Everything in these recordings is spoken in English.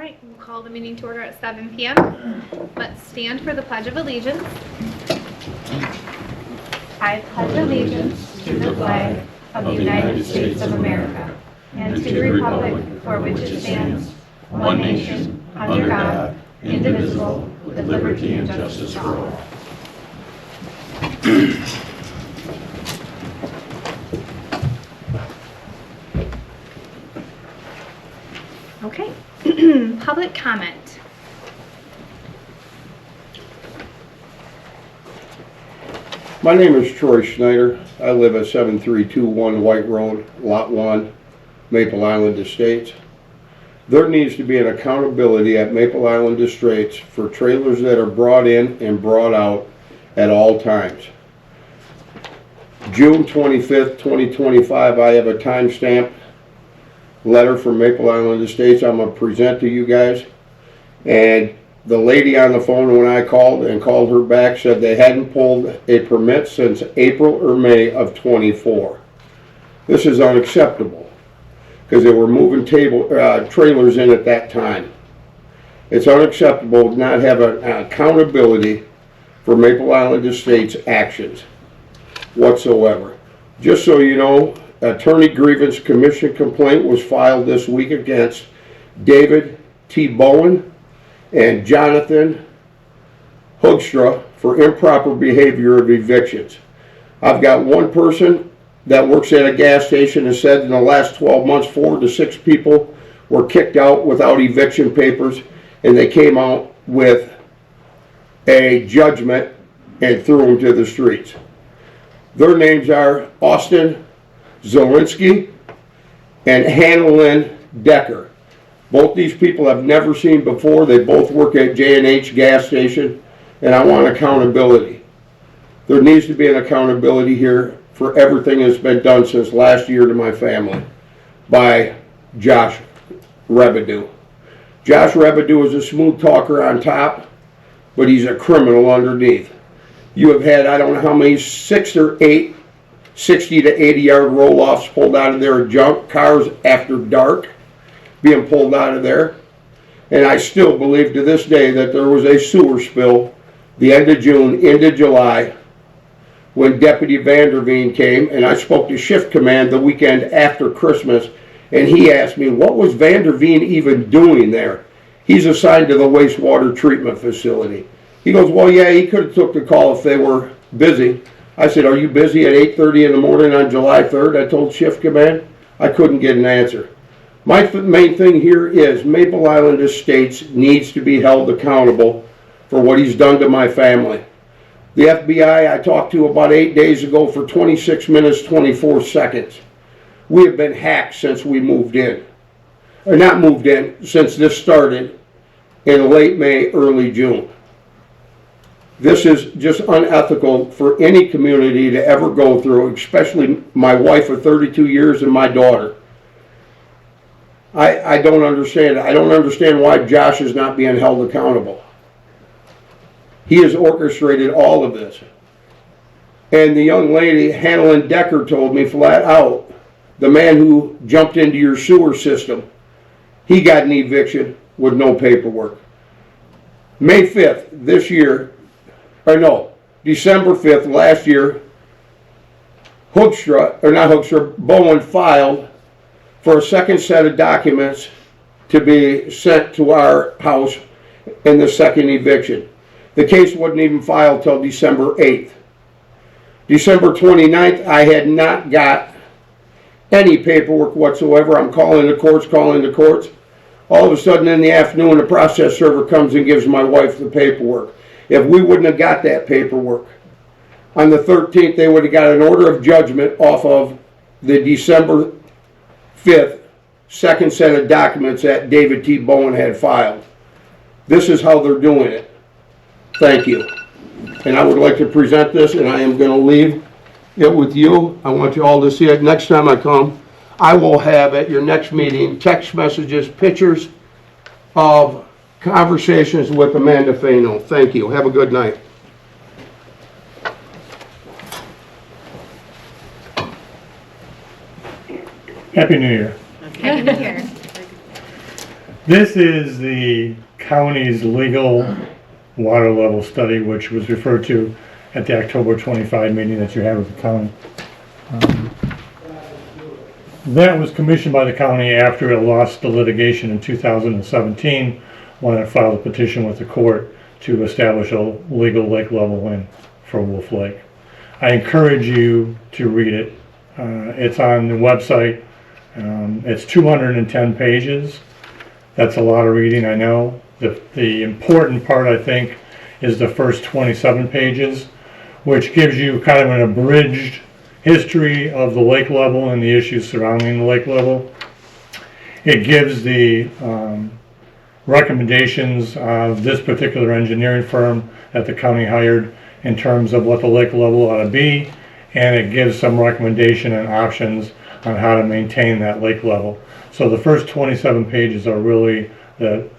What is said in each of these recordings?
right, we'll call the meeting to order at 7 p.m. Let's stand for the Pledge of Allegiance. I pledge allegiance to the flag of the United States of America and to the republic for which it stands, one nation, under God, indivisible, with liberty and justice for all. Okay, public comment. My name is Troy Schneider. I live at 7321 White Road, Lot 1, Maple Island Estates. There needs to be an accountability at Maple Island Estates for trailers that are brought in and brought out at all times. June 25th, 2025, I have a timestamp letter from Maple Island Estates I'm going to present to you guys. And the lady on the phone when I called her back said they hadn't pulled a permit since April or May of 24. This is unacceptable because they were moving trailers in at that time. It's unacceptable to not have an accountability for Maple Island Estates actions whatsoever. Just so you know, Attorney Grievance Commission complaint was filed this week against David T. Bowen and Jonathan Hoekstra for improper behavior of evictions. I've got one person that works at a gas station and said in the last 12 months 4 to 6 people were kicked out without eviction papers, and they came out with a judgment and threw them to the streets. Their names are Austin Zielinski and Hannah Decker. Both these people I've never seen before. They both work at J&H gas station, and I want accountability. There needs to be an accountability here for everything that's been done since last year to my family by Josh Rebedew. Josh Rebedew is a smooth talker on top, but he's a criminal underneath. You have had, I don't know how many, 6 or 8 60 to 80 yard roll-offs pulled out of their junk cars after dark, being pulled out of there. And I still believe to this day that there was a sewer spill the end of June into July when Deputy Vanderveen came, and I spoke to Shift Command the weekend after Christmas, and he asked me, what was Vanderveen even doing there? He's assigned to the wastewater treatment facility. He goes, well, yeah, he could have took the call if they were busy. I said, are you busy at 8:30 in the morning on July 3rd? I told Shift Command. I couldn't get an answer. My main thing here is Maple Island Estates needs to be held accountable for what he's done to my family. The FBI I talked to about 8 days ago for 26 minutes, 24 seconds. We have been hacked since we moved in. Or not moved in, since this started in late May, early June. This is just unethical for any community to ever go through, especially my wife of 32 years and my daughter. I don't understand. I don't understand why Josh is not being held accountable. He has orchestrated all of this. And the young lady, Hannah Decker, told me flat out, the man who jumped into your sewer system, he got an eviction with no paperwork. May 5th this year, December 5th last year, Bowen filed for a second set of documents to be sent to our house in the second eviction. The case wasn't even filed till December 8th. December 29th, I had not got any paperwork whatsoever. I'm calling the courts. All of a sudden in the afternoon, the process server comes and gives my wife the paperwork. If we wouldn't have got that paperwork, on the 13th, they would have got an order of judgment off of the December 5th second set of documents that David T. Bowen had filed. This is how they're doing it. Thank you. And I would like to present this, and I am going to leave it with you. I want you all to see it. Next time I come, I will have at your next meeting text messages, pictures of conversations with Amanda Fano. Thank you. Have a good night. Happy New Year. Happy New Year. This is the county's legal water level study, which was referred to at the October 25 meeting that you had with the county. That was commissioned by the county after it lost the litigation in 2017 when it filed a petition with the court to establish a legal lake level in for Wolf Lake. I encourage you to read it. It's on the website. It's 210 pages. That's a lot of reading, I know. The important part, I think, is the first 27 pages, which gives you kind of an abridged history of the lake level and the issues surrounding the lake level. It gives the recommendations of this particular engineering firm that the county hired in terms of what the lake level ought to be, and it gives some recommendation and options on how to maintain that lake level. So the first 27 pages are really the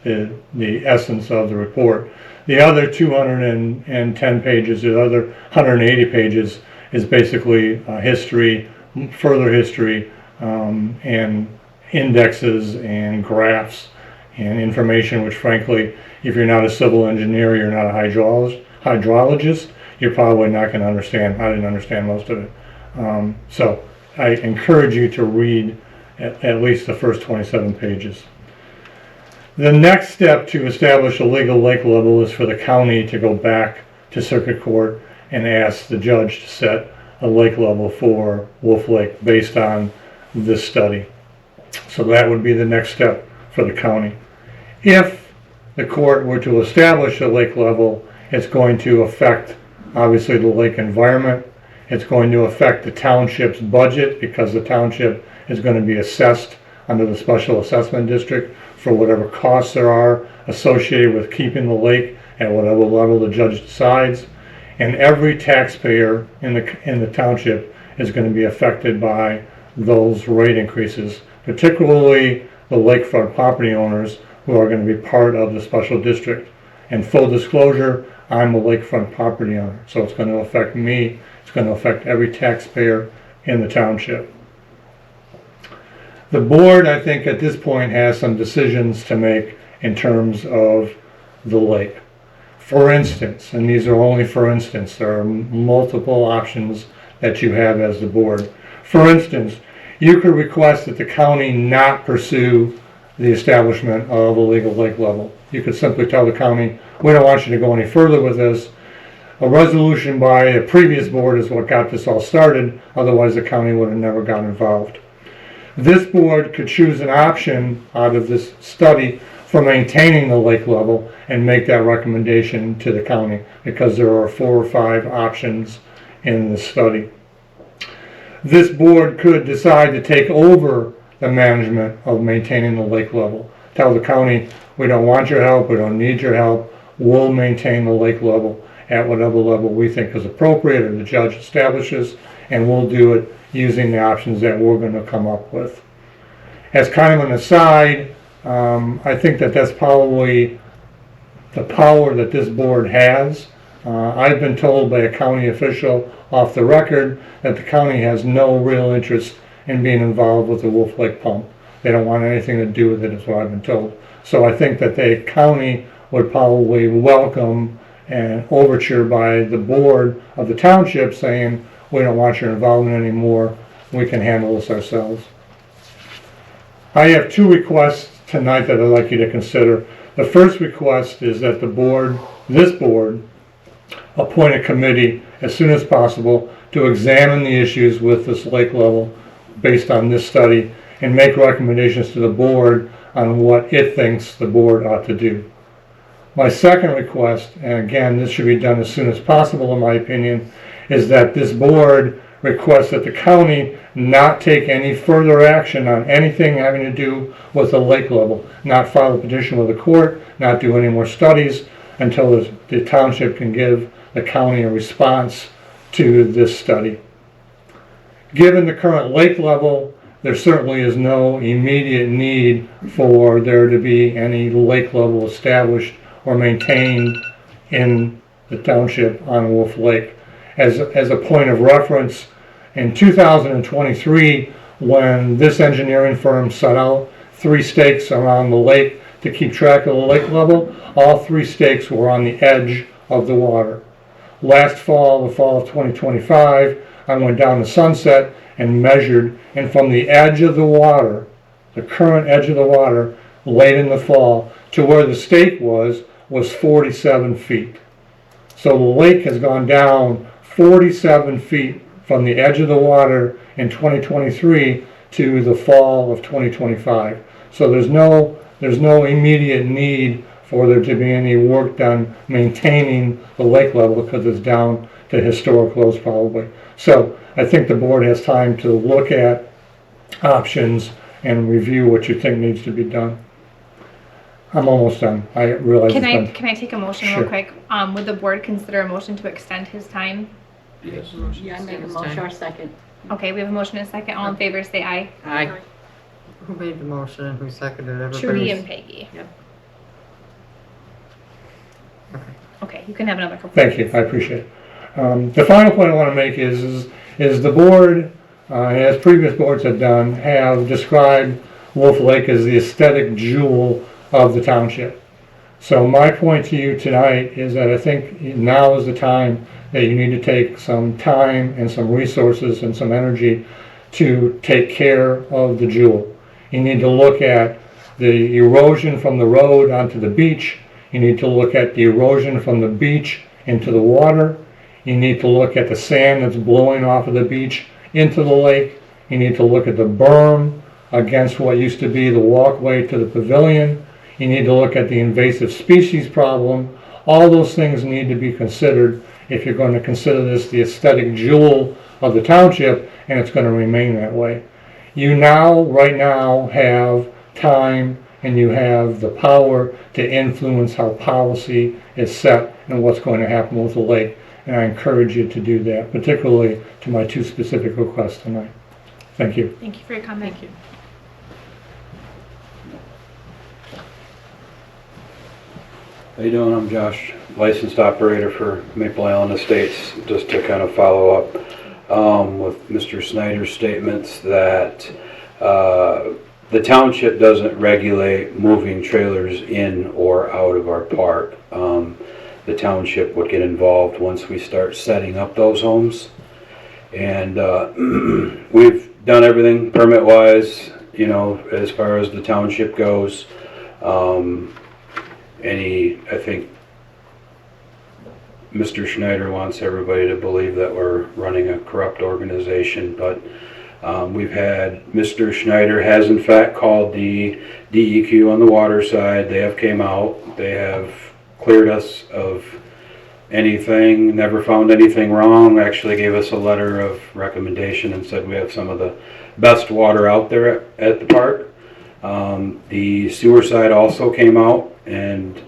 essence of the report. The other 210 pages, the other 180 pages, is basically history, further history, and indexes and graphs and information, which frankly, if you're not a civil engineer, you're not a hydrologist, you're probably not going to understand. I didn't understand most of it. So I encourage you to read at least the first 27 pages. The next step to establish a legal lake level is for the county to go back to circuit court and ask the judge to set a lake level for Wolf Lake based on this study. So that would be the next step for the county. If the court were to establish a lake level, it's going to affect, obviously, the lake environment. It's going to affect the township's budget because the township is going to be assessed under the special assessment district for whatever costs there are associated with keeping the lake at whatever level the judge decides. And every taxpayer in the township is going to be affected by those rate increases, particularly the lakefront property owners who are going to be part of the special district. And full disclosure, I'm a lakefront property owner, so it's going to affect me. It's going to affect every taxpayer in the township. The board, I think, at this point has some decisions to make in terms of the lake. For instance, and these are only for instance, there are multiple options that you have as the board. For instance, you could request that the county not pursue the establishment of a legal lake level. You could simply tell the county, we don't want you to go any further with this. A resolution by a previous board is what got this all started, otherwise the county would have never got involved. This board could choose an option out of this study for maintaining the lake level and make that recommendation to the county because there are 4 or 5 options in the study. This board could decide to take over the management of maintaining the lake level. Tell the county, we don't want your help, we don't need your help, we'll maintain the lake level at whatever level we think is appropriate or the judge establishes, and we'll do it using the options that we're going to come up with. As kind of an aside, I think that that's probably the power that this board has. I've been told by a county official off the record that the county has no real interest in being involved with the Wolf Lake pump. They don't want anything to do with it, is what I've been told. So I think that the county would probably welcome an overture by the board of the township saying, we don't want your involvement anymore, we can handle this ourselves. I have 2 requests tonight that I'd like you to consider. The first request is that the board, this board, appoint a committee as soon as possible to examine the issues with this lake level based on this study and make recommendations to the board on what it thinks the board ought to do. My second request, and again this should be done as soon as possible in my opinion, is that this board requests that the county not take any further action on anything having to do with the lake level, not file a petition with the court, not do any more studies until the township can give the county a response to this study. Given the current lake level, there certainly is no immediate need for there to be any lake level established or maintained in the township on Wolf Lake. As a point of reference, in 2023, when this engineering firm set out 3 stakes around the lake to keep track of the lake level, all 3 stakes were on the edge of the water. Last fall, the fall of 2025, I went down to Sunset and measured, and from the edge of the water, the current edge of the water, late in the fall, to where the stake was 47 feet. So the lake has gone down 47 feet from the edge of the water in 2023 to the fall of 2025. So there's no immediate need for there to be any work done maintaining the lake level because it's down to historic lows probably. So I think the board has time to look at options and review what you think needs to be done. I'm almost done. I realize Can it's I take a motion Sure. real quick? Would the board consider a motion to extend his time? Yes. Yeah, I make a motion or second. Okay, we have a motion and a second. All in favor, say aye. Aye. Who made the motion and who seconded it? Trudy and Peggy. Yep. Okay, you can have another couple. Thank you, I appreciate it. The final point I want to make is the board, as previous boards have done, have described Wolf Lake as the aesthetic jewel of the township. So my point to you tonight is that I think now is the time that you need to take some time and some resources and some energy to take care of the jewel. You need to look at the erosion from the road onto the beach. You need to look at the erosion from the beach into the water. You need to look at the sand that's blowing off of the beach into the lake. You need to look at the berm against what used to be the walkway to the pavilion. You need to look at the invasive species problem. All those things need to be considered if you're going to consider this the aesthetic jewel of the township, and it's going to remain that way. You now, right now, have time and you have the power to influence how policy is set and what's going to happen with the lake. And I encourage you to do that, particularly to my 2 specific requests tonight. Thank you. Thank you for your comment. Thank you. How you doing? I'm Josh, licensed operator for Maple Island Estates. Just to kind of follow up with Mr. Snyder's statements that the township doesn't regulate moving trailers in or out of our park. The township would get involved once we start setting up those homes. And we've done everything permit-wise, you know, as far as the township goes. I think Mr. Schneider wants everybody to believe that we're running a corrupt organization, but we've had, Mr. Schneider has in fact called the DEQ on the water side. They have came out, they have cleared us of anything, never found anything wrong, actually gave us a letter of recommendation and said we have some of the best water out there at the park. The sewer side also came out and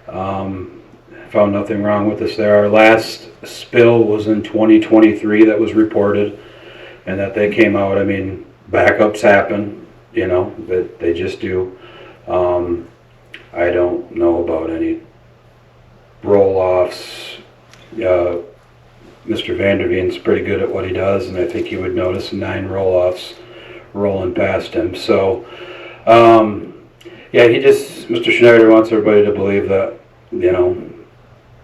found nothing wrong with us there. Our last spill was in 2023 that was reported, and that they came out. I mean, backups happen, you know, that they just do. I don't know about any roll-offs. Mr. Vanderveen's pretty good at what he does, and I think you would notice 9 roll-offs rolling past him. So, yeah, Mr. Schneider wants everybody to believe that, you know,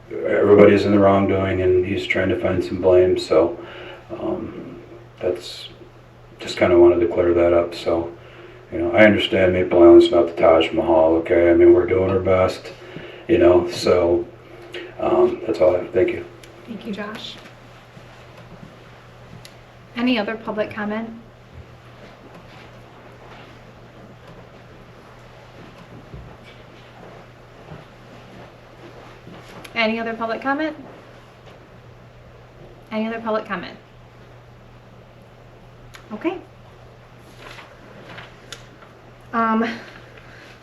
everybody's in the wrongdoing and he's trying to find some blame. So, that's just kind of wanted to clear that up. So, you know, I understand Maple Island's not the Taj Mahal, okay? I mean, we're doing our best, you know, so, that's all I have. Thank you. Thank you, Josh. Any other public comment? Any other public comment? Any other public comment? Okay.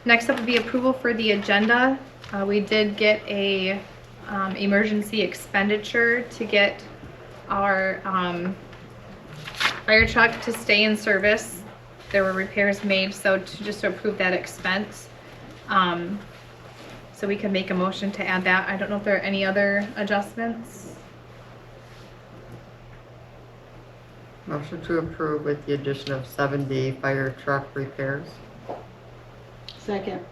Next up would be approval for the agenda. We did get a emergency expenditure to get our fire truck to stay in service. There were repairs made, so just to approve that expense. So we can make a motion to add that. I don't know if there are any other adjustments. Motion to approve with the addition of 70 fire truck repairs. Second.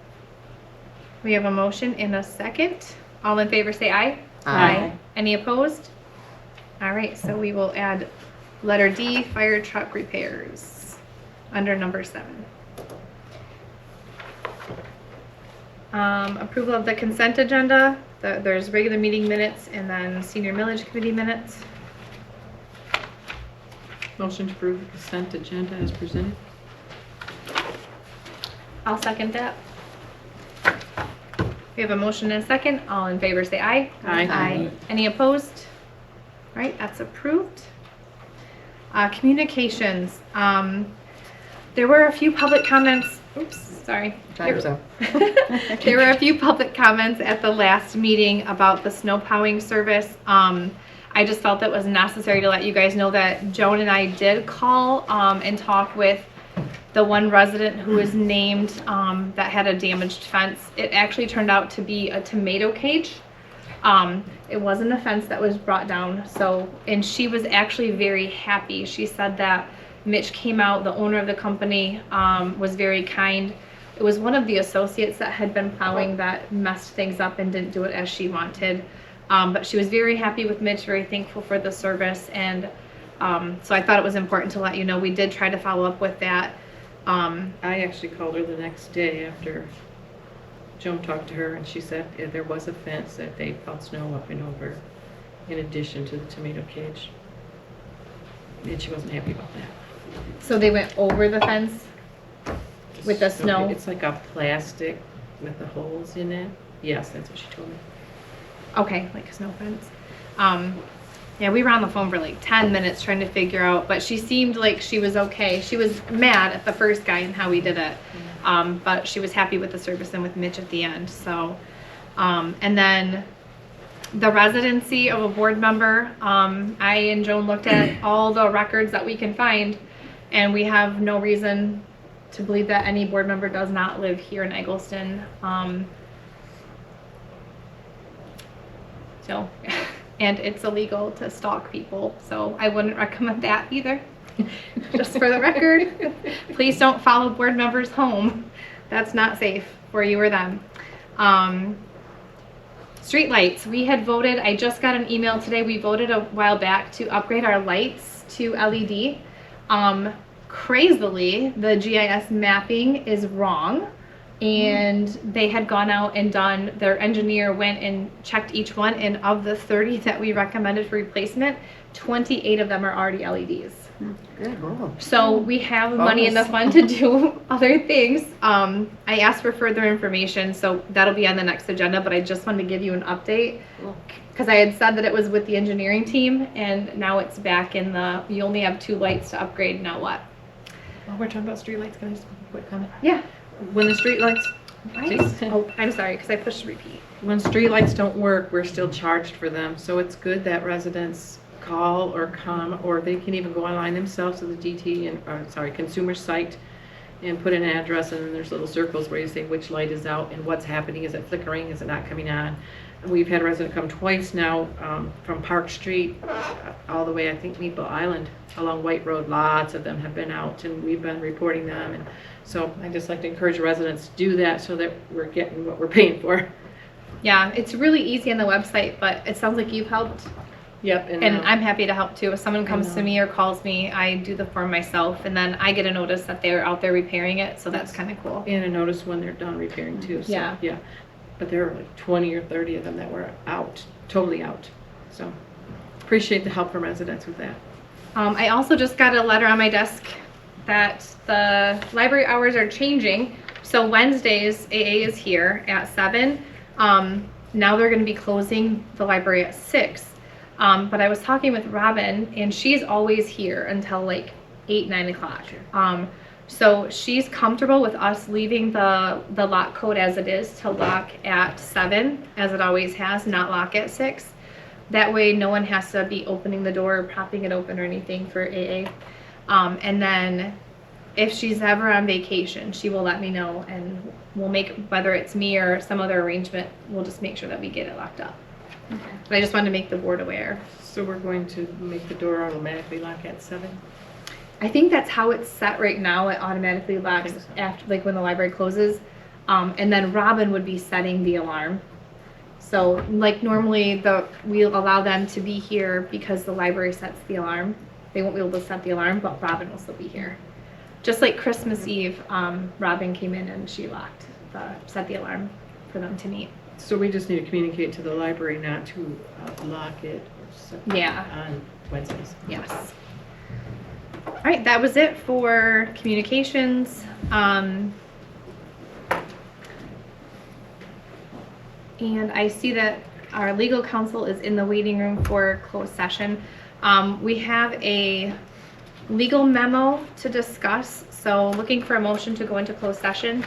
We have a motion and a second. All in favor say aye. Aye. Any opposed? All right, so we will add letter D, fire truck repairs, under number 7. Approval of the consent agenda. There's regular meeting minutes and then senior millage committee minutes. Motion to approve the consent agenda as presented. I'll second that. We have a motion and a second. All in favor say aye. Aye. Any opposed? All right, that's approved. Communications. There were a few public comments. Oops, sorry. Time's up. There were a few public comments at the last meeting about the snow plowing service. I just felt it was necessary to let you guys know that Joan and I did call and talk with the one resident who was named that had a damaged fence. It actually turned out to be a tomato cage. It wasn't a fence that was brought down. And she was actually very happy. She said that Mitch came out, the owner of the company, was very kind. It was one of the associates that had been plowing that messed things up and didn't do it as she wanted. But she was very happy with Mitch, very thankful for the service. And so I thought it was important to let you know we did try to follow up with that. I actually called her the next day after Joan talked to her, and she said there was a fence that they found snow up and over in addition to the tomato cage. And she wasn't happy about that. So they went over the fence with the snow? It's like a plastic with the holes in it. Yes, that's what she told me. Okay, like a snow fence. Yeah, we were on the phone for like 10 minutes trying to figure out, but she seemed like she was okay. She was mad at the first guy and how he did it, but she was happy with the service and with Mitch at the end. So, and then the residency of a board member. I and Joan looked at all the records that we can find, and we have no reason to believe that any board member does not live here in Eggleston. So, and it's illegal to stalk people, so I wouldn't recommend that either. Just for the record, please don't follow board members home. That's not safe for you or them. Street lights. We had voted, I just got an email today, we voted a while back to upgrade our lights to LED. Crazily, the GIS mapping is wrong. And they had gone out and done, their engineer went and checked each one, and of the 30 that we recommended for replacement, 28 of them are already LEDs. Good Lord. So we have money in the fund to do other things. I asked for further information, so that'll be on the next agenda, but I just wanted to give you an update. Because I had said that it was with the engineering team, and now it's back in the, you only have 2 lights to upgrade, now what? While we're talking about streetlights, can I just make a quick comment? Yeah. When the streetlights, Oh, I'm sorry, because I pushed repeat. when streetlights don't work, we're still charged for them. So it's good that residents call or come, or they can even go online themselves to the DT and, consumer site and put an address, and then there's little circles where you say which light is out and what's happening. Is it flickering? Is it not coming on? We've had a resident come twice now from Park Street all the way, I think, Maple Island along White Road. Lots of them have been out, and we've been reporting them. And so I just like to encourage residents to do that so that we're getting what we're paying for. Yeah, it's really easy on the website, but it sounds like you've helped. Yep. And I'm happy to help too. If someone comes to me or calls me, I do the form myself, and then I get a notice that they're out there repairing it, so that's kind of cool. And a notice when they're done repairing too. So, Yeah. But there were like 20 or 30 of them that were out, totally out. So appreciate the help from residents with that. I also just got a letter on my desk that the library hours are changing. So Wednesdays, AA is here at 7. Now they're going to be closing the library at 6. But I was talking with Robin, and she's always here until like 8, 9 o'clock. So she's comfortable with us leaving the lock code as it is to lock at 7, as it always has, not lock at 6. That way no one has to be opening the door or propping it open or anything for AA. And then if she's ever on vacation, she will let me know, and we'll make, whether it's me or some other arrangement, we'll just make sure that we get it locked up. Okay. But I just wanted to make the board aware. So we're going to make the door automatically lock at 7? I think that's how it's set right now. It automatically locks after, like when the library closes. And then Robin would be setting the alarm. So like normally we'll allow them to be here because the library sets the alarm. They won't be able to set the alarm, but Robin will still be here. Just like Christmas Eve, Robin came in and she set the alarm for them to meet. So we just need to communicate to the library not to lock it or set Yeah. on Wednesdays. Yes. All right, that was it for communications. And I see that our legal counsel is in the waiting room for closed session. We have a legal memo to discuss, so looking for a motion to go into closed session.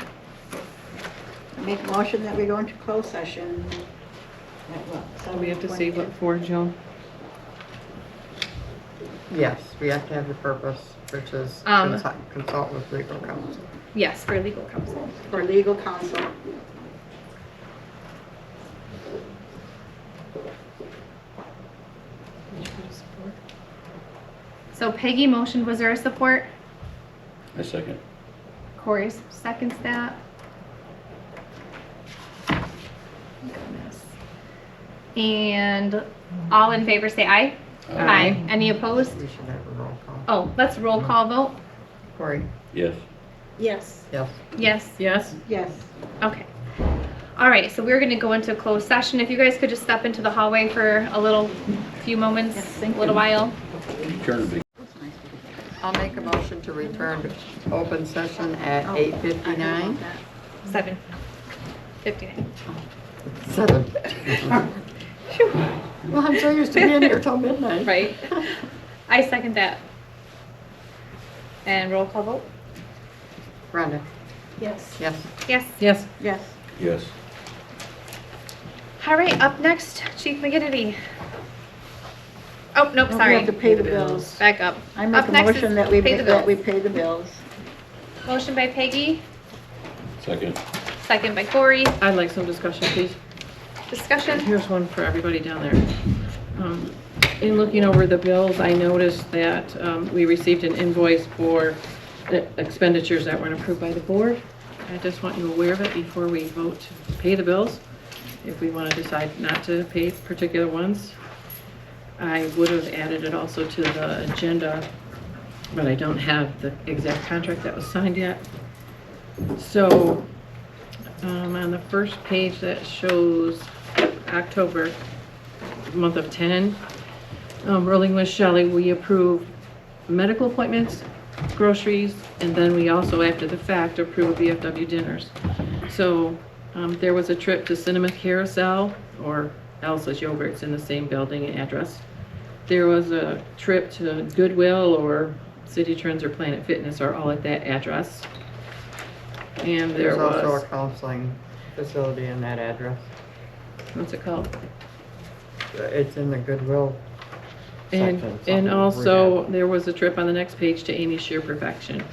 Make a motion that we go into closed session. At what? So we have to say what for, Joan? Yes, we have to have the purpose, which is consult with legal counsel. Yes, for legal counsel. For legal counsel. So Peggy motioned, was there a support? I second. Corey seconds that. Goodness. And all in favor say aye. Aye. Any opposed? We should have a roll call. Oh, let's roll call vote. Corey? Yes. Yes. Yes. Yes. Yes? Yes. Okay. All right, so we're going to go into closed session. If you guys could just step into the hallway for a few moments, Yes, thank a little you. while. Turn the big. I'll make a motion to return to open session at 8:59. 7:59. 7. Well, I'm so used to being here till midnight. Right. I second that. And roll call vote. Brenda? Yes. Yes. Yes. Yes. Yes. Yes. All right, up next, Chief McGinnity. Oh, nope, We sorry. have to pay the bills. Back up. I make Up a next is motion that we pay the pay the bills. Motion by Peggy, Second. second by Corey. I'd like some discussion, please. Discussion? Here's one for everybody down there. In looking over the bills, I noticed that we received an invoice for expenditures that weren't approved by the board. I just want you aware of it before we vote to pay the bills. If we want to decide not to pay particular ones, I would have added it also to the agenda, but I don't have the exact contract that was signed yet. So on the first page that shows October, month of 10, rolling with Shelley, we approved medical appointments, groceries, and then we also, after the fact, approved VFW dinners. So there was a trip to Cinema Carousel, or Elsa's Yogurts in the same building and address. There was a trip to Goodwill, or City Trends, or Planet Fitness are all at that address. And there There's also was, a counseling facility in that address. what's it called? It's in the Goodwill And, section. and something also, rehab. there was a trip on the next page to Amy's Sheer Perfection.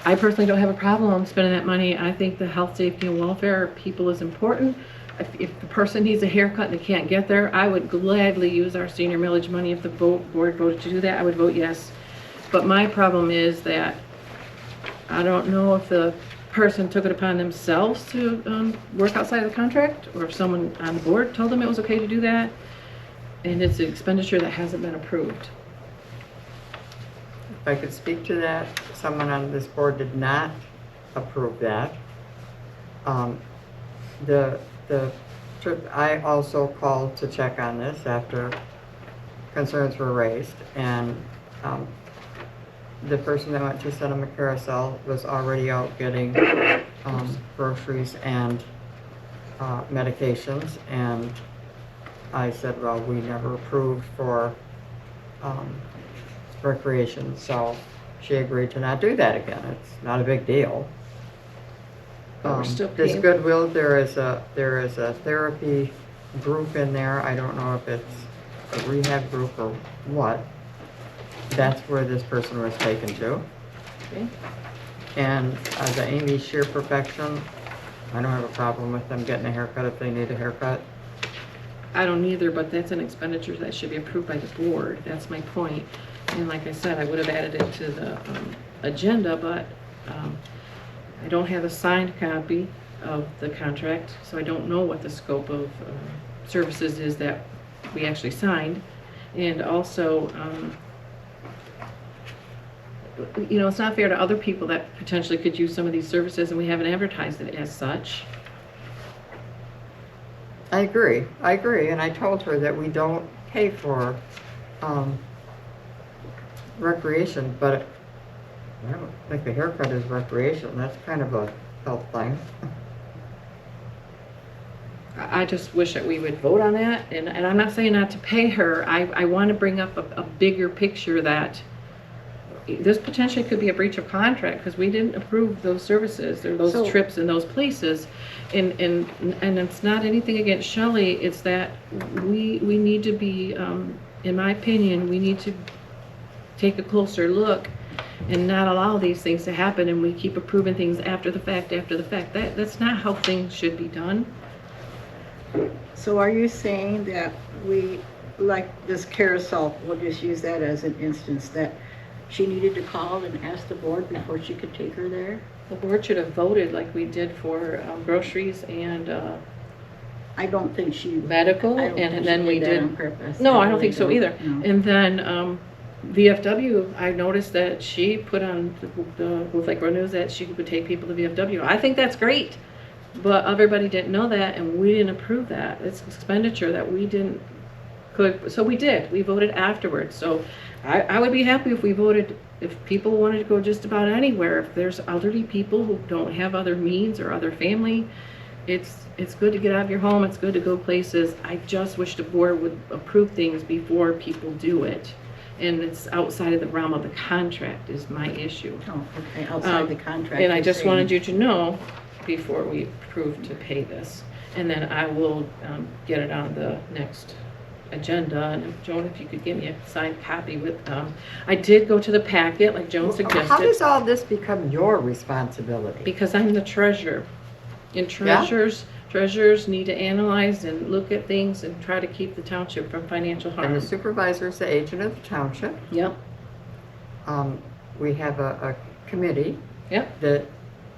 I personally don't have a problem spending that money. I think the health, safety, and welfare of people is important. If the person needs a haircut and they can't get there, I would gladly use our senior millage money. If the board voted to do that, I would vote yes. But my problem is that I don't know if the person took it upon themselves to work outside of the contract, or if someone on the board told them it was okay to do that, and it's an expenditure that hasn't been approved. If I could speak to that, someone on this board did not approve that. The trip, I also called to check on this after concerns were raised, and the person that went to Cinema Carousel was already out getting groceries and medications, and I said, well, we never approved for recreation, so she agreed to not do that again. It's not a big deal. But we're still This paying. Goodwill, there is a therapy group in there. I don't know if it's a rehab group or what. That's where this person was taken to. Okay. And the Amy Sheer Perfection, I don't have a problem with them getting a haircut if they need a haircut. I don't either, but that's an expenditure that should be approved by the board. That's my point. And like I said, I would have added it to the agenda, but I don't have a signed copy of the contract, so I don't know what the scope of services is that we actually signed. And also, you know, it's not fair to other people that potentially could use some of these services, and we haven't advertised it as such. I agree, and I told her that we don't pay for recreation, but I don't think the haircut is recreation, that's kind of a health thing. I just wish that we would vote on that, and I'm not saying not to pay her. I want to bring up a bigger picture that this potentially could be a breach of contract because we didn't approve those services or those So- trips in those places. And it's not anything against Shelley, it's that we need to be, in my opinion, we need to take a closer look and not allow these things to happen, and we keep approving things after the fact. That's not how things should be done. So are you saying that we, like this carousel, we'll just use that as an instance, that she needed to call and ask the board before she could take her there? The board should have voted like we did for groceries and I don't think she. medical, I don't think and she then we that did. on purpose. No, I don't really think so either. No. And then VFW, I noticed that she put on the with like Road News that she would take people to VFW. I think that's great, but everybody didn't know that, and we didn't approve that. It's expenditure that we didn't could. So we did. We voted afterwards. So I would be happy if we voted. If people wanted to go just about anywhere, if there's elderly people who don't have other means or other family, it's good to get out of your home. It's good to go places. I just wish the board would approve things before people do it. And it's outside of the realm of the contract is my issue. Oh, okay, outside the contract. And I you're just saying. wanted you to know before we approve to pay this. And then I will get it on the next agenda. And Joan, if you could give me a signed copy with, I did go to the packet like Joan How suggested, does all this become your responsibility? because I'm the treasurer. And treasurers need to analyze and look at things and try to keep the township from financial And harm. the supervisor is the agent of the township. Yep, We have a committee yep. that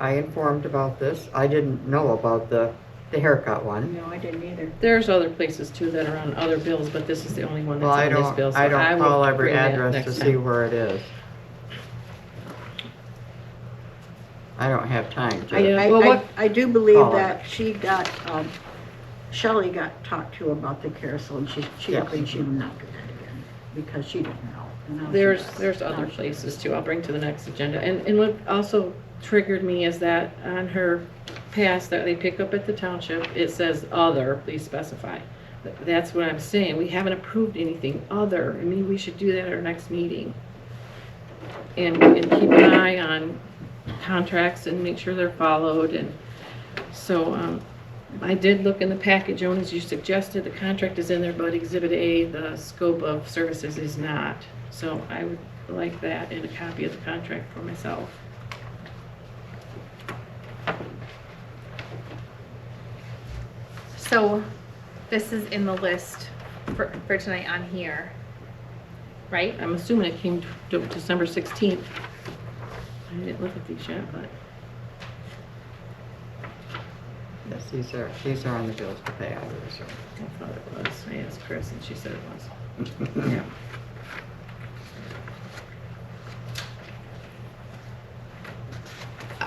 I informed about this. I didn't know about the haircut one. No, I didn't either. There's other places too that are on other bills, but this is the only one Well, that's I on this bill. don't, I so don't will call every bring that address to next see time. where it is. I don't have time to. Well, I do believe Call that she got, Shelley got talked to about the carousel, and she Yeah. agreed she would not do that again, because she didn't know. and now she There's does. other Now she places does. too. I'll bring to the next agenda. And what also triggered me is that on her pass that they pick up at the township, it says other, please specify. That's what I'm saying. We haven't approved anything other. I mean, we should do that at our next meeting. And keep an eye on contracts and make sure they're followed. And so, I did look in the packet, Joan, as you suggested, the contract is in there, but Exhibit A, the scope of services is not. So I would like that and a copy of the contract for myself. So this is in the list for tonight on here, right? I'm assuming it came to December 16th. I didn't look at these yet, but Yes, these are on the bills to pay, I would assume. I thought it was. I asked Chris and she said it was. Yeah.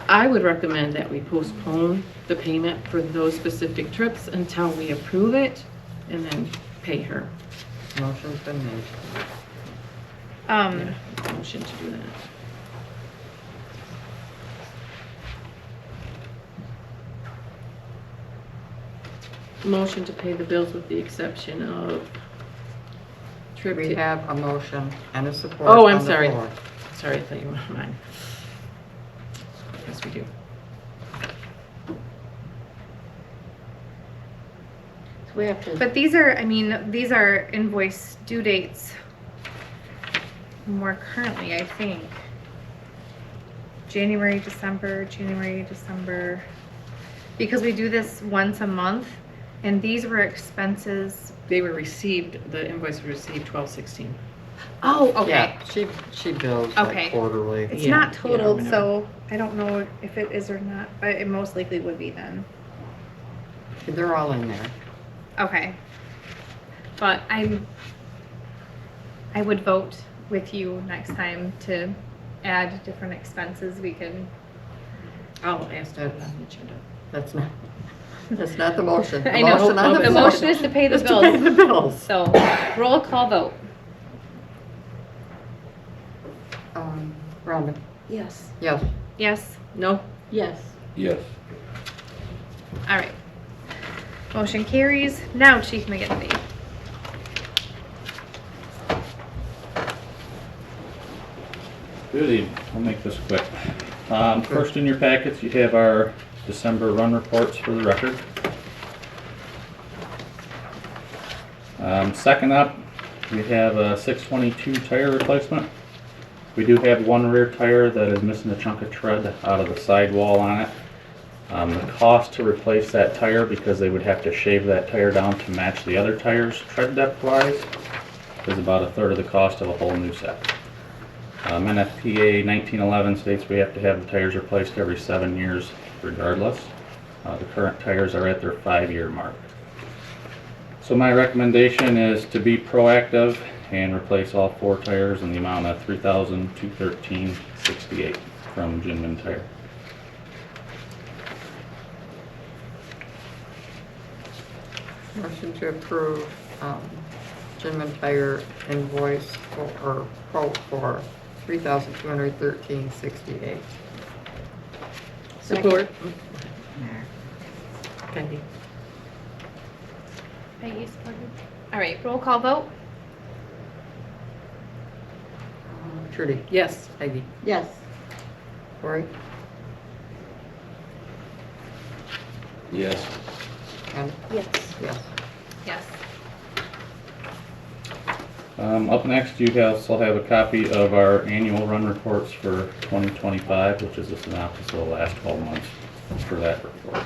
I would recommend that we postpone the payment for those specific trips until we approve it and then pay her. Motion's been made. Motion to do that. Motion to pay the bills with the exception of trip We to, have a motion and a support Oh, I'm on the sorry. floor. sorry, I thought you wanted mine. Yes, we do. So we have to, But these are, I mean, these are invoice due dates more currently, I think. January, December, because we do this once a month, and these were expenses. They were received, the invoice was received 12/16. Oh, okay. Yeah, she bills Okay. like quarterly. It's Yeah, not total, whenever. so I don't know if it is or not, but it most likely would be then. They're all in there. Okay. But I would vote with you next time to add different expenses. We can, I'll ask that on the agenda. That's not the motion. The I know, motion on the floor motion is to pay the is to pay bills. the bills. So, roll call vote. Rhonda, Yes. yes. Yes? No? Yes. Yes. All right. Motion carries. Now Chief McGinty. Good evening. I'll make this quick. First in your packets, you have our December run reports for the record. Second up, we have a 622 tire replacement. We do have one rear tire that is missing a chunk of tread out of the sidewall on it. The cost to replace that tire, because they would have to shave that tire down to match the other tires tread depth wise, is about a third of the cost of a whole new set. NFPA 1911 states we have to have the tires replaced every 7 years regardless. The current tires are at their 5-year mark. So my recommendation is to be proactive and replace all 4 tires in the amount of $3,213.68 from Jinman Tire. Motion to approve Jinman Tire invoice or quote for $3,213.68. Support. Peggy. Peggy supported. All right, roll call vote. Trudy, Yes. Peggy, Yes. Cory, Yes. and Yes. yes. Yes. Up next, you also have a copy of our annual run reports for 2025, which is a synopsis of the last 12 months for that report.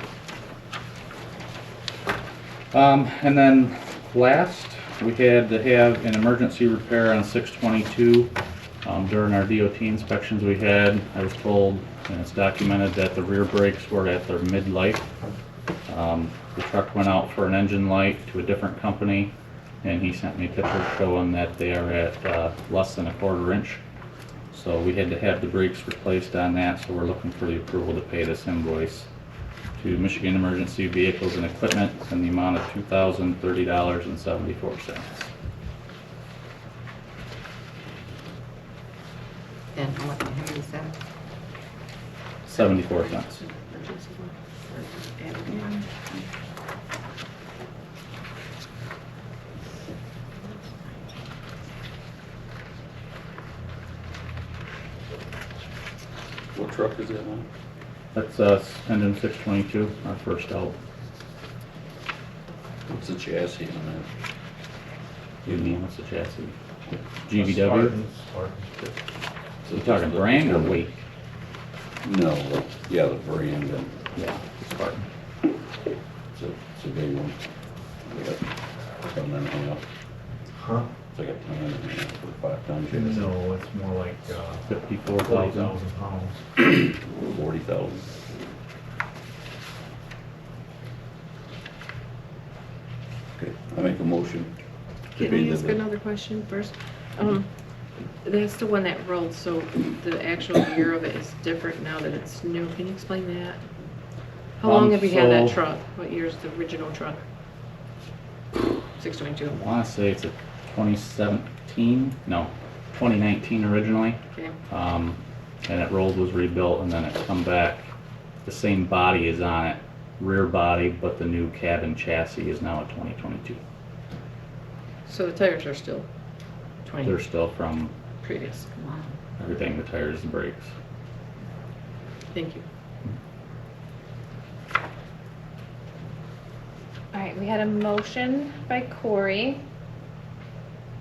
And then last, we had to have an emergency repair on 622. During our DOT inspections we had, I was told, and it's documented, that the rear brakes were at their mid-life. The truck went out for an engine light to a different company, and he sent me pictures showing that they are at less than a 1/4 inch. So we had to have the brakes replaced on that, so we're looking for the approval to pay this invoice to Michigan Emergency Vehicles and Equipment in the amount of $2,030.74. And how much is that? 74 cents. What truck is that on? That's engine 622, our first out. What's the chassis on that? You mean, what's the chassis? GVW? So you talking brand or weight? No, yeah, the brand and Yeah, Spartan. it's a big one. They got ton and a half. Huh? It's like a ton and a half for 5 tons. No, it's more like 54,000. 40,000 pounds. 40,000. Okay, I make a motion. to Can pay I the ask bill. another question first? That's the one that rolled, so the actual year of it is different now that it's new. Can you explain that? How long have you had that so- truck? What year's the original truck? 622. I want to say it's a 2017, no, 2019 originally. Okay. And it rolled, was rebuilt, and then it come back. The same body is on it, rear body, but the new cabin chassis is now a 2022. So the tires are still 20 They're still from previous. everything, the tires and brakes. Thank you. All right, we had a motion by Corey.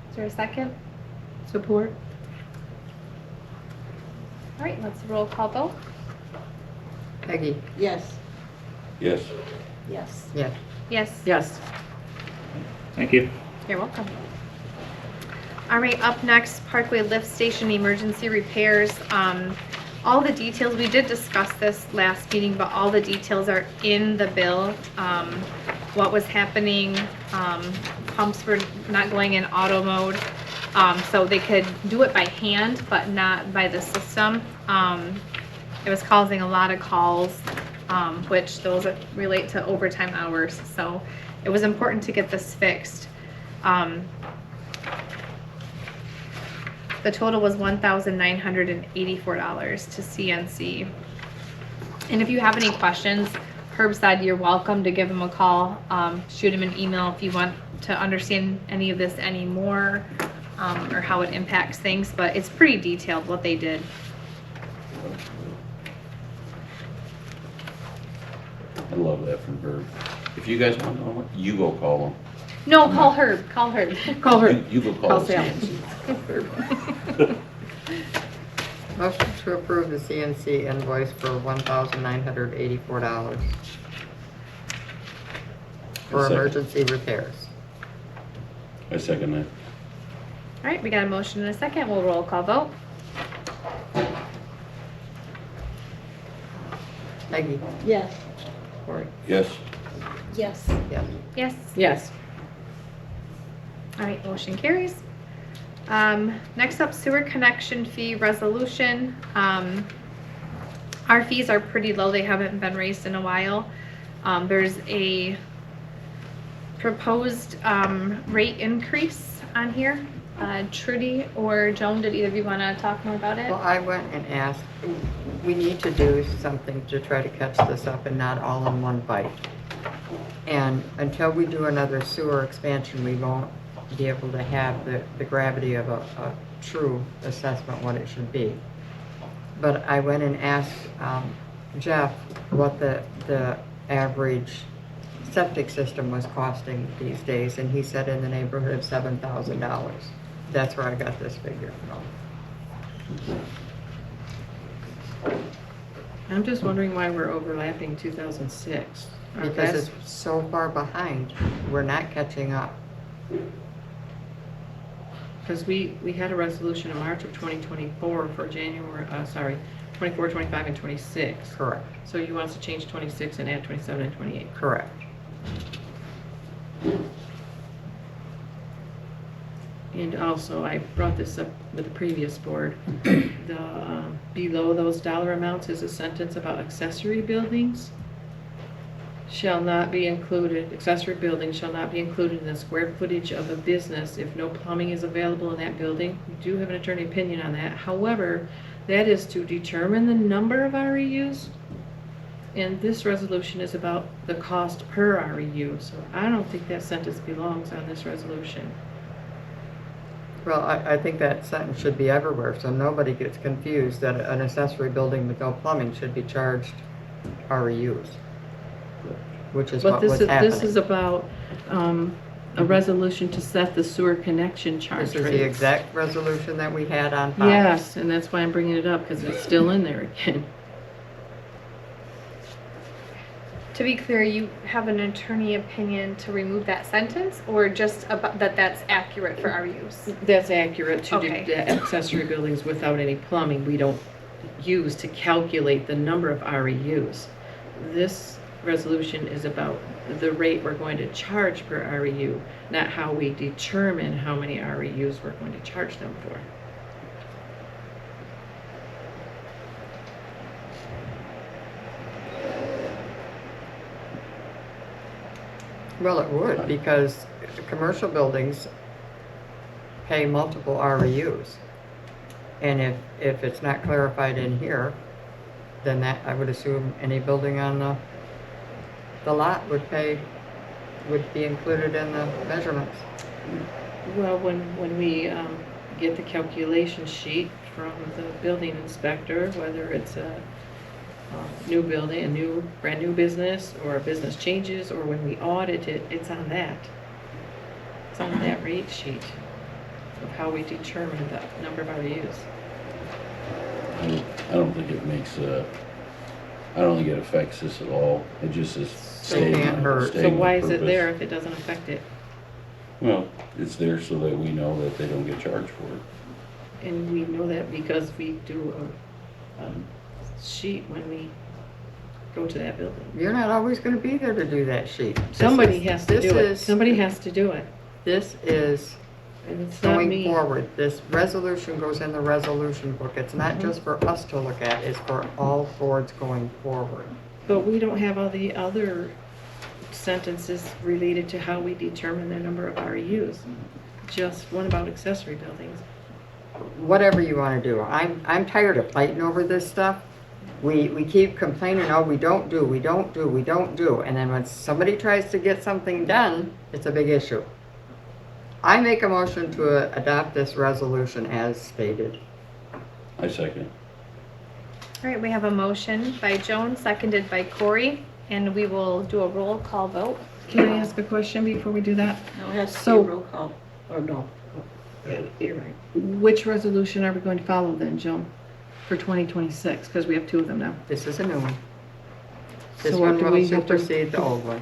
Is there a second? Support? All right, let's roll call vote. Peggy, Yes. Yes. Yes. yes. Yes. Yes. Thank you. You're welcome. All right, up next, Parkway Lift Station emergency repairs. All the details, we did discuss this last meeting, but all the details are in the bill. What was happening, pumps were not going in auto mode, so they could do it by hand, but not by the system. It was causing a lot of calls, which those relate to overtime hours, so it was important to get this fixed. The total was $1,984 to CNC. And if you have any questions, Herb said you're welcome to give him a call, shoot him an email if you want to understand any of this anymore, or how it impacts things, but it's pretty detailed what they did. I love that from Herb. If you guys want to know, you go call him. No, call Herb, call Herb. Call her. You go call Call the Sal. CNC. Motion to approve the CNC invoice for $1,984 for Second. emergency repairs. I second that. All right, we got a motion and a second. We'll roll call vote. Peggy? Yes. Cory? Yes. Yes. Yes. Yes. Yes. All right, motion carries. Next up, sewer connection fee resolution. Our fees are pretty low. They haven't been raised in a while. There's a proposed rate increase on here. Trudy or Joan, did either of you want to talk more about it? Well, I went and asked, we need to do something to try to catch this up and not all in one bite. And until we do another sewer expansion, we won't be able to have the gravity of a true assessment what it should be. But I went and asked Jeff what the average septic system was costing these days, and he said in the neighborhood of $7,000. That's where I got this figure from. I'm just wondering why we're overlapping 2006. Because it's so far behind, we're not catching up. Because we had a resolution in March of 2024 for January, 24, 25, and 26. Correct, So you want us to change 26 and add 27 and 28. correct. And also, I brought this up with the previous board. The below those dollar amounts is a sentence about accessory buildings shall not be included, accessory buildings shall not be included in the square footage of a business if no plumbing is available in that building. We do have an attorney opinion on that. However, that is to determine the number of REUs. And this resolution is about the cost per REU. So I don't think that sentence belongs on this resolution. Well, I think that sentence should be everywhere, so nobody gets confused that an accessory building with no plumbing should be charged REUs, which is But what this was is, happening. this is about a resolution to set the sewer connection charge This is rates. the exact resolution that we had on file. Yes, and that's why I'm bringing it up, because it's still in there again. To be clear, you have an attorney opinion to remove that sentence, or just about that that's accurate for our use? That's accurate to Okay. the accessory buildings without any plumbing. We don't use to calculate the number of REUs. This resolution is about the rate we're going to charge per REU, not how we determine how many REUs we're going to charge them for. Well, it would, because commercial buildings pay multiple REUs. And if it's not clarified in here, then that, I would assume any building on the lot would be included in the measurements. Well, when we get the calculation sheet from the building inspector, whether it's a new building, brand new business, or a business changes, or when we audit it, it's on that. It's on that rate sheet of how we determine the number of REUs. I don't think it makes, I don't think it affects this at all. It just is It can't hurt. So why is it there if it doesn't affect it? Well, it's there so that we know that they don't get charged for it. And we know that because we do a sheet when we go to that building. You're not always gonna be there to do that sheet. Somebody has to do it. This Somebody has to do it. is And it's not going me. forward. This resolution goes in the resolution book. It's not just for us to look at, it's for all boards going forward. But we don't have all the other sentences related to how we determine the number of REUs. Just one about accessory buildings. Whatever you wanna do. I'm tired of fighting over this stuff. We keep complaining, oh, we don't do. And then when somebody tries to get something done, it's a big issue. I make a motion to adopt this resolution as stated. I second. All right, we have a motion by Joan, seconded by Corey, and we will do a roll call vote. Can I ask a question before we do that? No, it has to be So- a roll call, or no. Yeah, you're right. Which resolution are we going to follow then, Joan, for 2026? Because we have two of them now. This is a new one. This So one do will we have to- supersede the old one.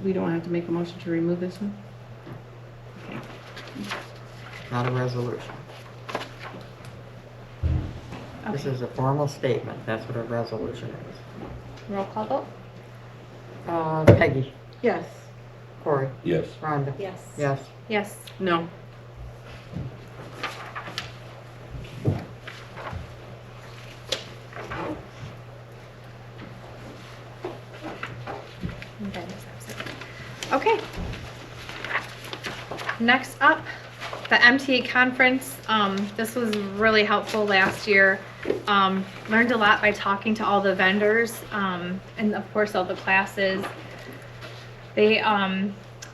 We don't have to make a motion to remove this one? Okay. Not a resolution. This Okay. is a formal statement. That's what a resolution is. Roll call vote? Peggy, Yes. Corey, Yes. Rhonda. Yes. Yes. Yes. No. Okay. Next up, the MTA conference. This was really helpful last year. Learned a lot by talking to all the vendors, and of course all the classes. They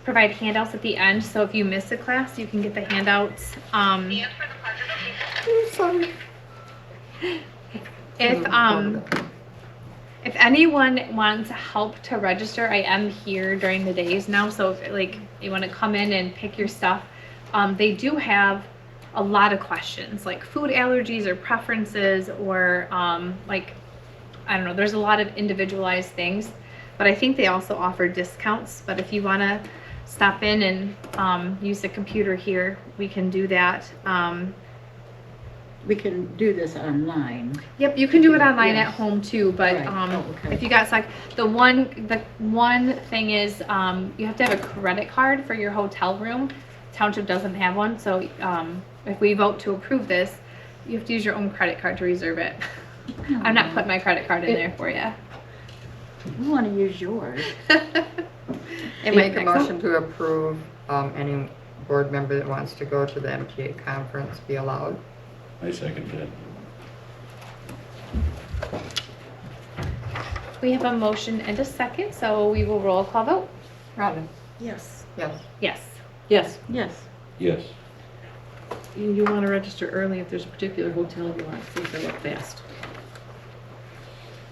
provide handouts at the end, so if you miss a class, you can get the handouts. Sorry. If anyone wants help to register, I am here during the days now, so if like you want to come in and pick your stuff, they do have a lot of questions like food allergies or preferences or like, I don't know, there's a lot of individualized things, but I think they also offer discounts. But if you want to stop in and use the computer here, we can do that. We can do this online. Yep, you can do it online Yes. at home too, but Right. Oh, okay. if you got stuck, the one thing is you have to have a credit card for your hotel room. Township doesn't have one, so if we vote to approve this, you have to use your own credit card to reserve it. I'm not putting my credit card in there for you. We want to use yours. It Make might a motion to approve any board member that wants to go to the MTA conference be allowed. I second that. We have a motion and a second, so we will roll call vote. Robin? Yes. Yes. Yes. Yes. Yes. Yes. You want to register early if there's a particular hotel you want to fill up fast.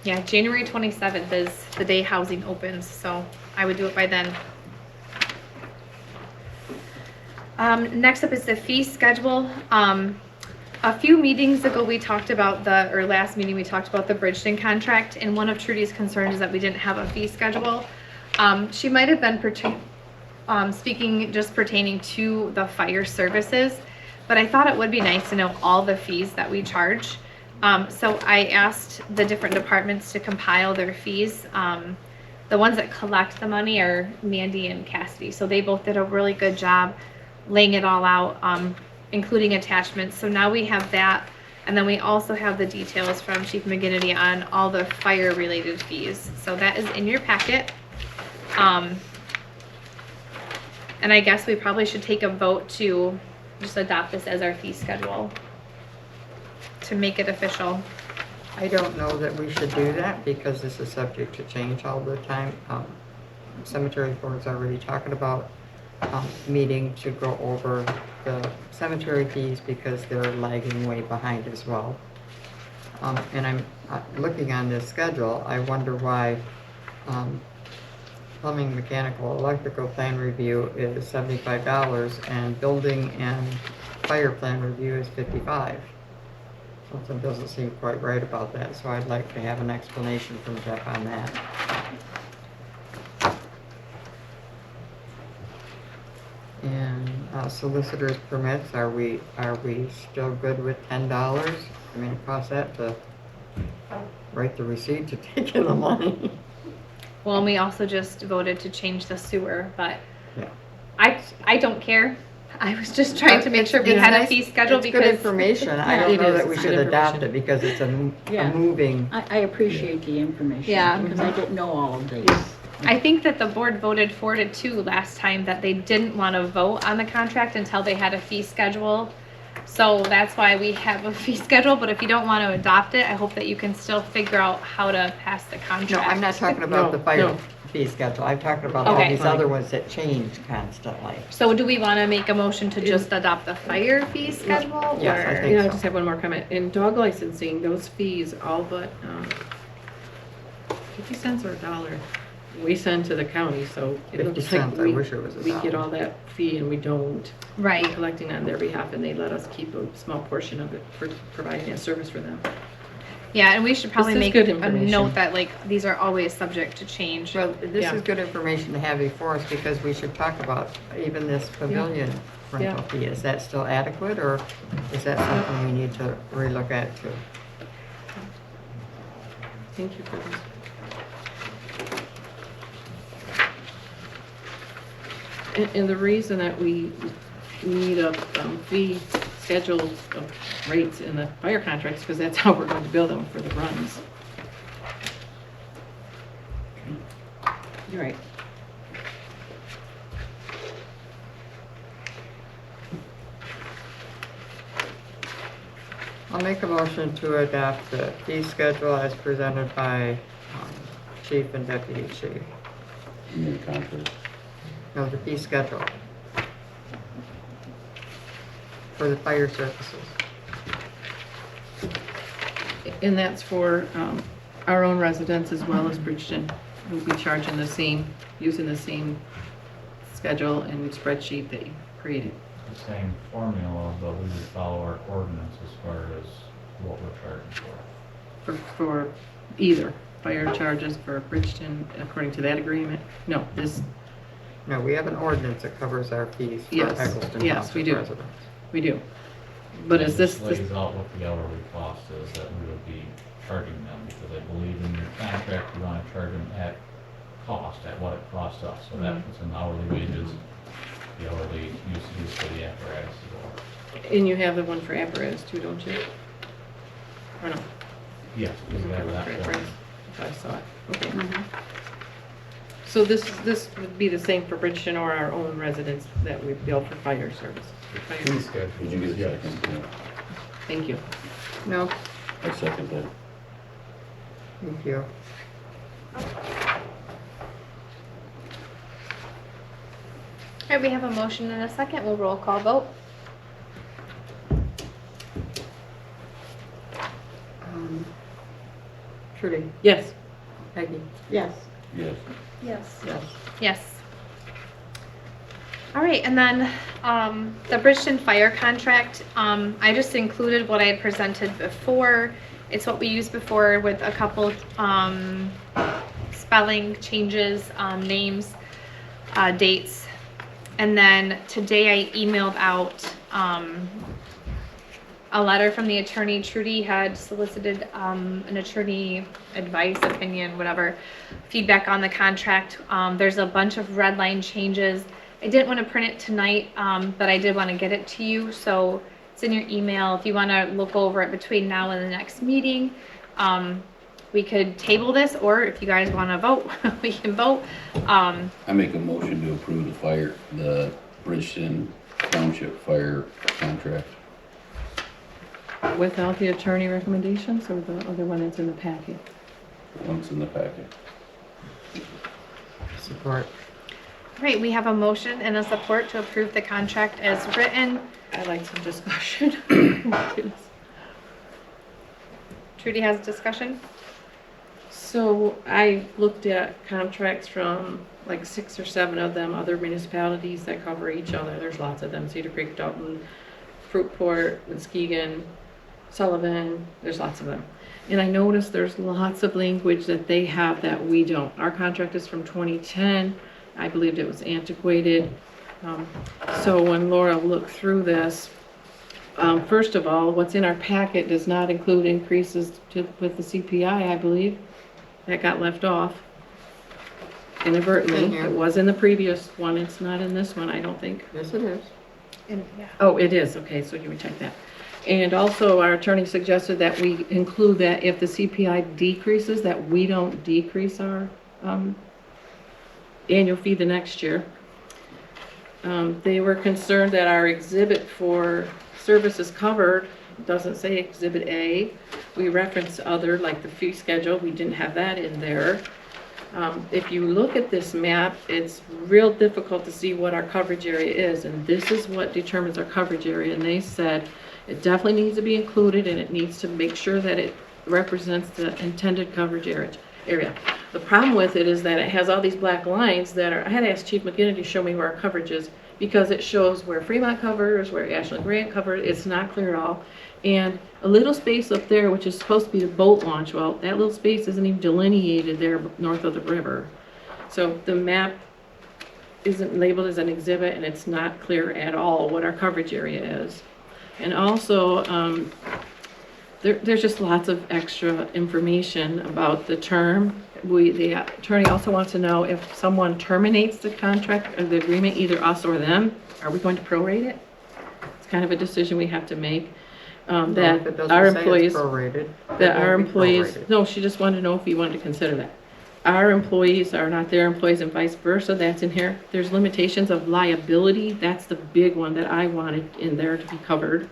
Yeah, January 27th is the day housing opens, so I would do it by then. Next up is the fee schedule. A few meetings ago, we talked about last meeting, we talked about the Bridgeton contract, and one of Trudy's concerns is that we didn't have a fee schedule. She might have been speaking just pertaining to the fire services, but I thought it would be nice to know all the fees that we charge. So I asked the different departments to compile their fees. The ones that collect the money are Mandy and Cassidy, so they both did a really good job laying it all out, including attachments. So now we have that, and then we also have the details from Chief McGinnity on all the fire related fees. So that is in your packet. And I guess we probably should take a vote to just adopt this as our fee schedule to make it official. I don't know that we should do that because this is subject to change all the time. Cemetery board's already talking about meeting to go over the cemetery fees because they're lagging way behind as well. And I'm looking on this schedule, I wonder why plumbing, mechanical, electrical plan review is $75 and building and fire plan review is $55. Something doesn't seem quite right about that, so I'd like to have an explanation from Jeff on that. And solicitor's permits, are we still good with $10? I mean, it costs that to write the receipt to take in the money. Well, and we also just voted to change the sewer, but Yeah. I don't care. I was just trying to make sure we had a fee schedule It's because. good information. I don't It know is. that we It's should good adopt information. it because it's a Yeah. moving. I appreciate the information. Yeah. Because I didn't know all of these. I think that the board voted 4-2 last time that they didn't want to vote on the contract until they had a fee schedule. So that's why we have a fee schedule, but if you don't want to adopt it, I hope that you can still figure out how to pass the No, contract. I'm not talking about No, the fire no. fee schedule. I'm talking about all Okay. these other ones that change constantly. So do we want to make a motion to just adopt the fire fee schedule? Yes, I or- think Yeah, I so. just have one more comment. In dog licensing, those fees, all but 50 cents or $1, we send to the county, so it 50 looks like cents, I we, wish it was we get $1. all that fee and we don't. We're Right. collecting on their behalf and they let us keep a small portion of it for providing a service for them. Yeah, and we should probably This is make good a information. note that like these are always subject to change. Well, this Yeah. is good information to have before us because we should talk about even this pavilion rental Yeah. fee. Is that still adequate or is that something we need to relook at too? Thank you for this. And the reason that we need a fee schedule of rates in the fire contracts, because that's how we're going to bill them for the runs. You're right. I'll make a motion to adopt the fee schedule as presented by chief and deputy chief. You mean contract? No, the fee schedule for the fire services. And that's for our own residents as well as Bridgeton. We'll be charging the same, using the same schedule and spreadsheet that you created. The same formula, but we would follow our ordinance as far as what we're charging for. For either fire charges for Bridgeton, according to that agreement. No, this, No, we have an ordinance that covers our fees for Yes, Egelston yes, we Township do. residents. we do. But is this, Lays out what the hourly cost is that we would be charging them, because I believe in your contract, you want to charge them at cost, at what it costs us. So that puts in hourly wages, the hourly usages for the apparatus as well. and you have the one for apparatus too, don't you? Or no? Yes, we have that For one. apparatus. I saw it, okay. So this would be the same for Bridgeton or our own residents that we bill for fire services? Fire- Did you get a second? Yeah. Thank you. No, I second that. thank you. All right, we have a motion and a second. We'll roll call vote. Trudy, Yes. Peggy, Yes. Yes. Yes. yes. Yes. All right, and then the Bridgeton Fire contract, I just included what I had presented before. It's what we used before with a couple spelling changes, names, dates. And then today I emailed out a letter from the attorney. Trudy had solicited an attorney advice, opinion, whatever, feedback on the contract. There's a bunch of red line changes. I didn't want to print it tonight, but I did want to get it to you. So it's in your email. If you want to look over it between now and the next meeting, we could table this, or if you guys want to vote, we can vote. I make a motion to approve the Bridgeton Township fire contract. Without the attorney recommendations or the other one that's in the packet? Once in the packet. Support. All right, we have a motion and a support to approve the contract as written. I'd like some discussion. My goodness. Trudy has discussion. So I looked at contracts from like 6 or 7 of them, other municipalities that cover each other. There's lots of them, Cedar Creek, Dalton, Fruitport, Muskegon, Sullivan, there's lots of them. And I noticed there's lots of language that they have that we don't. Our contract is from 2010. I believed it was antiquated. So when Laura looked through this, first of all, what's in our packet does not include increases with the CPI, I believe. That got left off It's in inadvertently. here. It was in the previous one, it's not in this one, I don't think. Yes, it is. Oh, it is, okay, so you would check that. And also, our attorney suggested that we include that if the CPI decreases, that we don't decrease our annual fee the next year. They were concerned that our exhibit for services covered doesn't say Exhibit A. We referenced other, like the fee schedule, we didn't have that in there. If you look at this map, it's real difficult to see what our coverage area is, and this is what determines our coverage area. And they said it definitely needs to be included, and it needs to make sure that it represents the intended coverage area. The problem with it is that it has all these black lines that are, I had to ask Chief McGinnity to show me where our coverage is, because it shows where Fremont covers, where Ashland Grant covers, it's not clear at all. And a little space up there, which is supposed to be the boat launch, well, that little space isn't even delineated there north of the river. So the map isn't labeled as an exhibit, and it's not clear at all what our coverage area is. And also, there's just lots of extra information about the term. The attorney also wants to know if someone terminates the contract or the agreement, either us or them, are we going to prorate it? It's kind of a decision we have to make. That If it doesn't our say it's employees, prorated, that it our won't be employees, prorated. no, she just wanted to know if you wanted to consider that. Our employees are not their employees and vice versa, that's in here. There's limitations of liability, that's the big one that I wanted in there to be covered.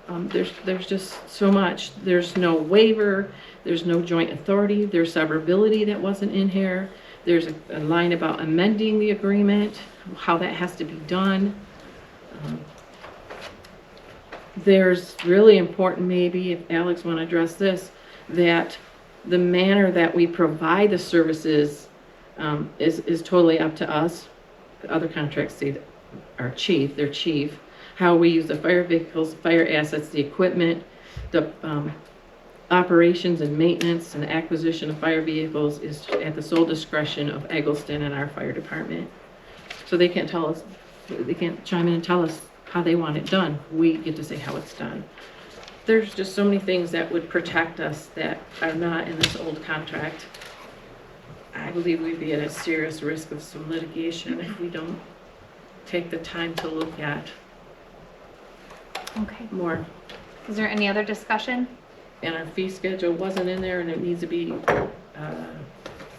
There's just so much. There's no waiver, there's no joint authority, there's severability that wasn't in here. There's a line about amending the agreement, how that has to be done. There's really important, maybe, if Alex want to address this, that the manner that we provide the services is totally up to us. The other contracts say that our chief, their chief, how we use the fire vehicles, fire assets, the equipment, the operations and maintenance and acquisition of fire vehicles is at the sole discretion of Egelston and our fire department. So they can't tell us, they can't chime in and tell us how they want it done. We get to say how it's done. There's just so many things that would protect us that are not in this old contract. I believe we'd be at a serious risk of some litigation if we don't take the time to look at Okay. more. Is there any other discussion? And our fee schedule wasn't in there, and it needs to be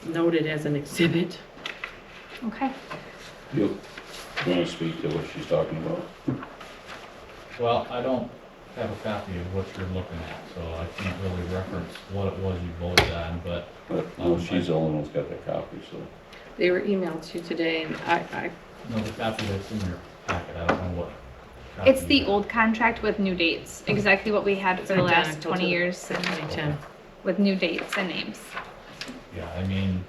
noted as an exhibit. Okay. You want to speak to what she's talking about? Well, I don't have a copy of what you're looking at, so I can't really reference what it was you voted on, but. No, she's the only one that's got that copy, so. They were emailed to you today, and I No, the copy that's in your packet, I don't know what. copy It's the you have. old contract with new dates, exactly what we had for the last Identical 20 to years, and 2010. with new dates and names. Yeah, I mean,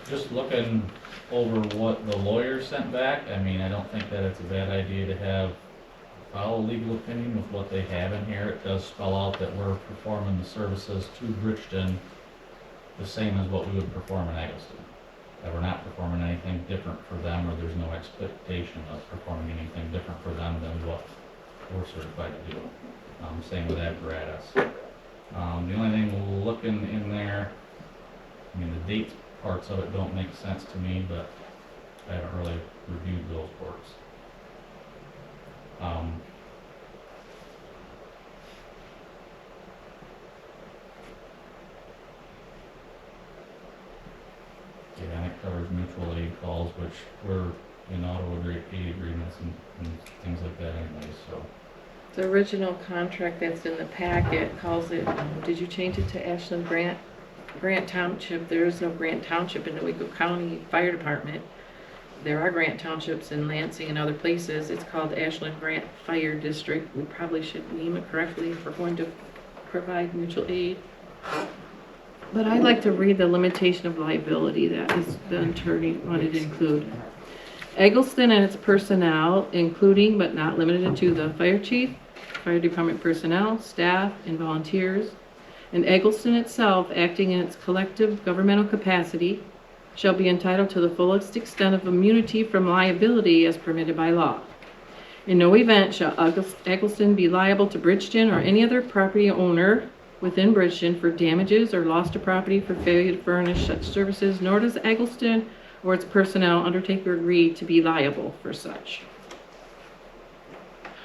just looking over what the lawyer sent back, I mean, I don't think that it's a bad idea to follow legal opinion with what they have in here. It does spell out that we're performing the services to Bridgeton the same as what we would perform in Eggleston. That we're not performing anything different for them, or there's no expectation of performing anything different for them than what we're certified to do. Same with apparatus. The only thing looking in there, I mean, the dates parts of it don't make sense to me, but I haven't really reviewed those parts. Yeah, and it covers mutual aid calls, which were in auto aid agreements and things like that anyway, so. The original contract that's in the packet calls it, did you change it to Ashland Grant Township? There is no Grant Township in the Owego County Fire Department. There are Grant Townships in Lansing and other places. It's called Ashland Grant Fire District. We probably should name it correctly if we're going to provide mutual aid. But I'd like to read the limitation of liability that the attorney wanted to include. Eggleston and its personnel, including but not limited to the fire chief, fire department personnel, staff, and volunteers, and Eggleston itself acting in its collective governmental capacity, shall be entitled to the fullest extent of immunity from liability as permitted by law. In no event shall Eggleston be liable to Bridgeton or any other property owner within Bridgeton for damages or loss to property for failure to furnish such services, nor does Eggleston or its personnel undertake or agree to be liable for such.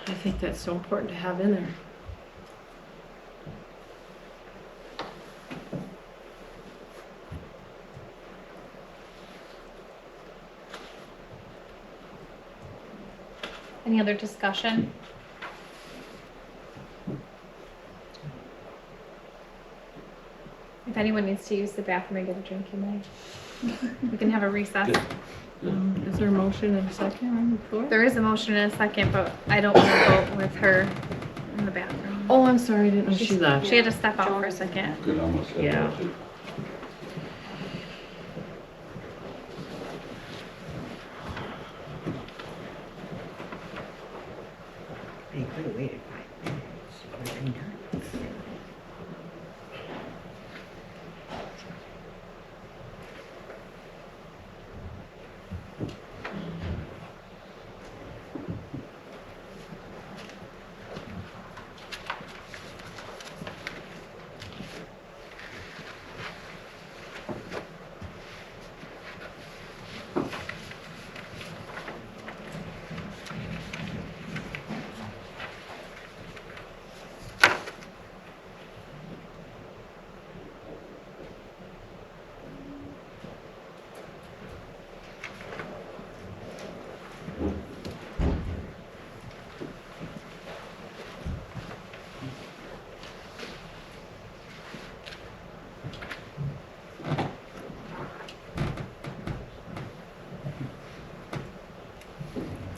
I think that's so important to have in there. Any other discussion? If anyone needs to use the bathroom and get a drink, you may. We can have a recess. Is there a motion and a second on the floor? There is a motion and a second, but I don't want to vote with her in the bathroom. Oh, I'm sorry, I didn't know she left. She had to step out for a second. Could almost have Yeah. that too. They could have waited 5 minutes. Would have been done.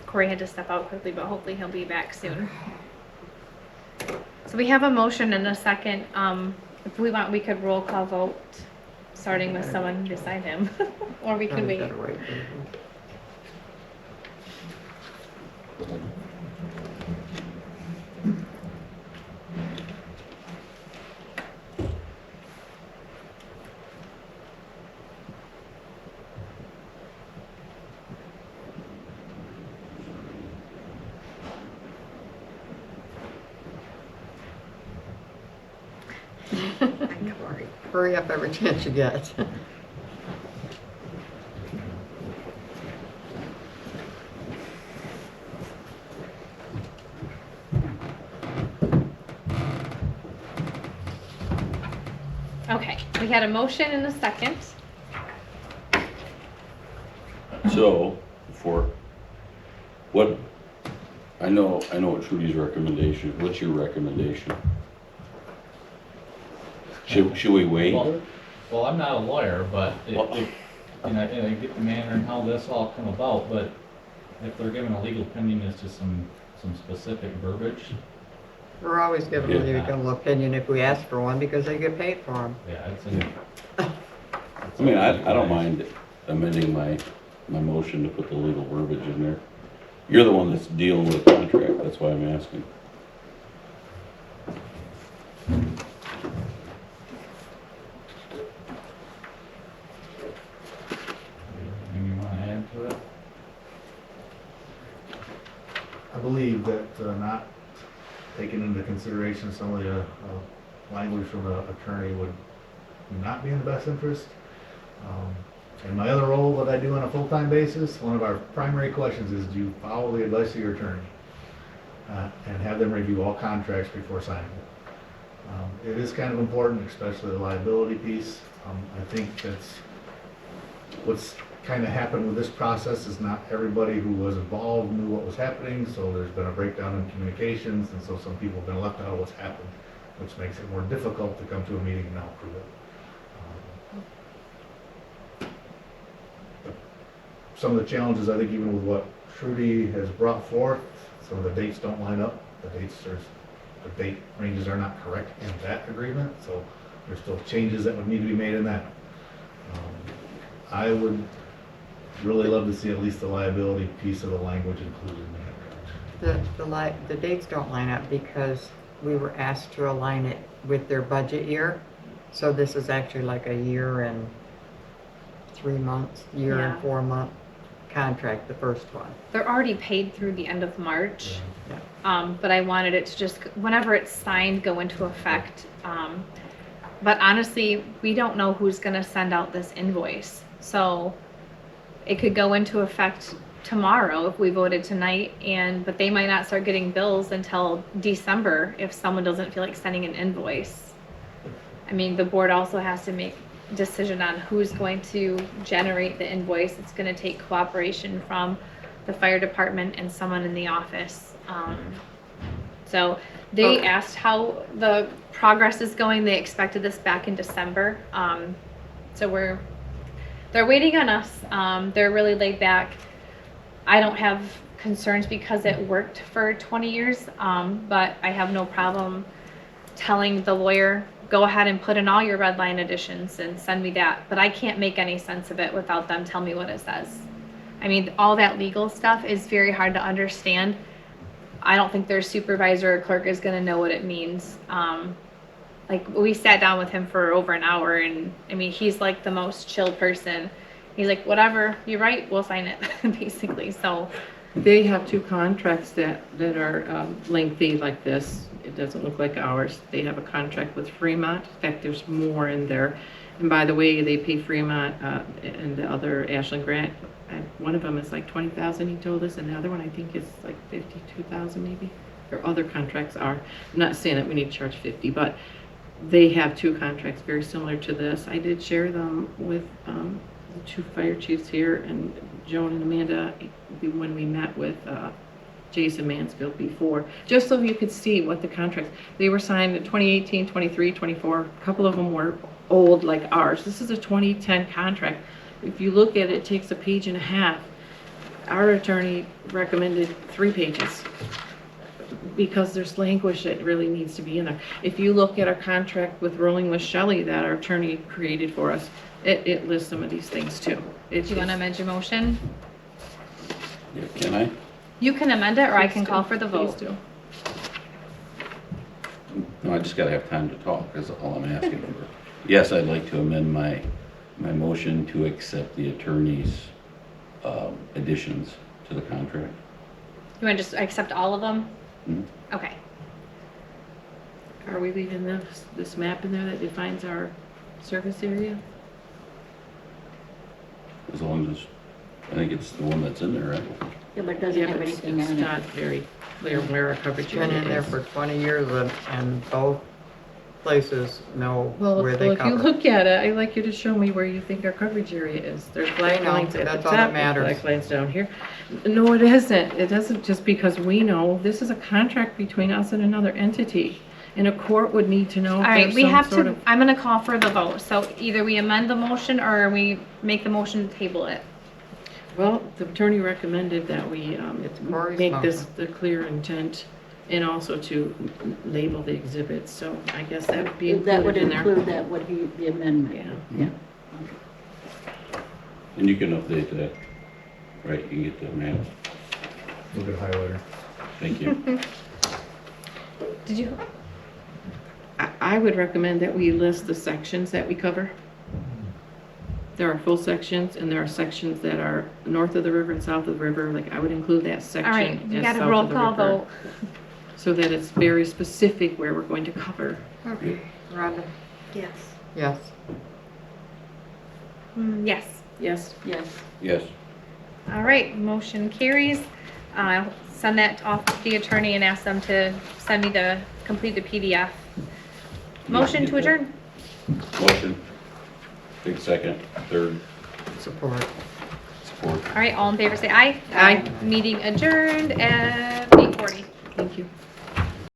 Corey had to step out quickly, but hopefully he'll be back soon. So we have a motion and a second. If we want, we could roll call vote, starting with someone beside him, or we could wait. Better wait. Hurry up every chance you get. Okay, we had a motion and a second. So, for, what, I know what Trudy's recommendation, what's your recommendation? Should we wait? Well, I'm not a lawyer, but Well- and I get the manner and how this all come about, but if they're giving a legal opinion as to some specific verbiage, We're always giving a legal opinion if we ask for one because they get paid for them. yeah, it's I mean, I don't mind amending my motion to put the legal verbiage in there. You're the one that's dealing with the contract, that's why I'm asking. you want to add to it. I believe that not taking into consideration some of the language from the attorney would not be in the best interest. In my other role that I do on a full-time basis, one of our primary questions is, do you follow the advice of your attorney? And have them review all contracts before signing it. It is kind of important, especially the liability piece. I think that's what's kind of happened with this process is not everybody who was involved knew what was happening, so there's been a breakdown in communications, and so some people have been left out of what's happened, which makes it more difficult to come to a meeting and now approve it. Some of the challenges, I think, even with what Trudy has brought forth, some of the dates don't line up. The date ranges are not correct in that agreement, so there's still changes that would need to be made in that. I would really love to see at least the liability piece of the language included in that. The dates don't line up because we were asked to align it with their budget year. So this is actually like a year and 3 months, year Yeah. and 4 month contract, the first one. They're already paid through the end of March. Yeah. But I wanted it to just, whenever it's signed, go into effect. But honestly, we don't know who's gonna send out this invoice. So it could go into effect tomorrow if we voted tonight, but they might not start getting bills until December if someone doesn't feel like sending an invoice. I mean, the board also has to make a decision on who's going to generate the invoice. It's gonna take cooperation from the fire department and someone in the office. So they asked how the progress is going. They expected this back in December. So they're waiting on us. They're really laid back. I don't have concerns because it worked for 20 years, but I have no problem telling the lawyer, go ahead and put in all your red line additions and send me that. But I can't make any sense of it without them telling me what it says. I mean, all that legal stuff is very hard to understand. I don't think their supervisor or clerk is going to know what it means. Like, we sat down with him for over an hour, and I mean, he's like the most chill person. He's like, whatever you write, we'll sign it, basically. So They have two contracts that are lengthy like this. It doesn't look like ours. They have a contract with Fremont. In fact, there's more in there. And by the way, they pay Fremont and the other Ashland grant. One of them is like 20,000, he told us, and the other one I think is like 52,000 maybe. Their other contracts are. I'm not saying that we need to charge 50, but they have two contracts very similar to this. I did share them with the two fire chiefs here, and Joan and Amanda, when we met with Jason Mansfield before, just so you could see what the contracts, they were signed in 2018, 23, 24. A couple of them were old like ours. This is a 2010 contract. If you look at it, it takes a page and a half. Our attorney recommended 3 pages because there's language that really needs to be in there. If you look at our contract with Rolling with Shelley that our attorney created for us, it lists some of these things too. do you want to amend your motion? Yeah, can I? You can amend it, or I can call for the vote. Please do. No, I just gotta have time to talk, that's all I'm asking for. Yes, I'd like to amend my motion to accept the attorney's additions to the contract. You want to just accept all of them? Mhm. Okay. Are we leaving this map in there that defines our service area? As long as, I think it's the one that's in there, right? Yeah, but it doesn't have but anything it's on it. not very clear where our coverage Been area in there is. for 20 years and both places know Well, where they if you cover. look at it, I'd like you to show me where you think our coverage area is. There's black I know, lines at the that's all that top, there's matters. black lines down here. No, it isn't. It doesn't just because we know. This is a contract between us and another entity. And a court would need to know All if right, there's we some have sort to, of. I'm going to call for the vote. So either we amend the motion or we make the motion to table it. Well, the attorney recommended that we Cory's make this motion. the clear intent and also to label the exhibits. So I guess that would be That would included in there. include that, what he, the amendment. Yeah. And you can update that, right, you can get the map, Look at highlighter. thank you. Did you? I would recommend that we list the sections that we cover. There are full sections, and there are sections that are north of the river and south of the river. Like, I would include that section All right, you as got a south roll of the call river, vote. so that it's very specific where we're going to cover. Rhonda? Yes. Yes. Yes. Yes. Yes. Yes, All right, motion carries. I'll send that off to the attorney and ask them to send me complete the PDF. Motion to adjourn. motion, big second, third, Support. support. All right, all in favor say aye. Aye. Meeting adjourned at 8:40. Thank you.